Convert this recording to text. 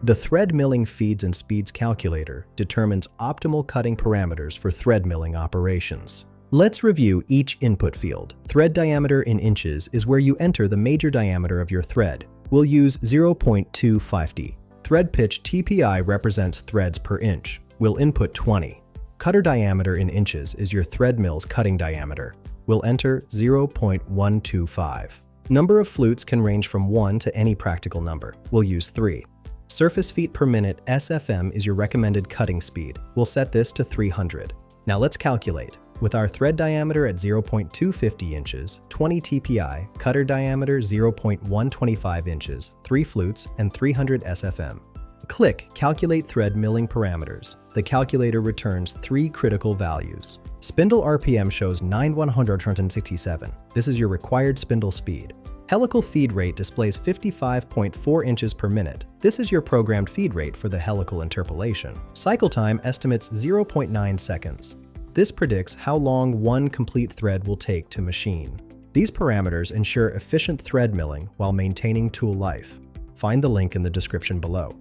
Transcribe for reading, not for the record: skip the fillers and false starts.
The thread milling feeds and speeds calculator determines optimal cutting parameters for thread milling operations. Let's review each input field. Thread diameter in inches is where you enter the major diameter of your thread. We'll use 0.250. Thread pitch TPI represents threads per inch. We'll input 20. Cutter diameter in inches is your thread mill's cutting diameter. We'll enter 0.125. Number of flutes can range from 1 to any practical number. We'll use 3. Surface feet per minute SFM is your recommended cutting speed. We'll set this to 300. Now let's calculate. With our thread diameter at 0.250 inches, 20 TPI, cutter diameter 0.125 inches, 3 flutes, and 300 SFM. Click Calculate Thread Milling Parameters. The calculator returns 3 critical values. Spindle RPM shows 9,167. This is your required spindle speed. Helical feed rate displays 55.4 inches per minute. This is your programmed feed rate for the helical interpolation. Cycle time estimates 0.9 seconds. This predicts how long one complete thread will take to machine. These parameters ensure efficient thread milling while maintaining tool life. Find the link in the description below.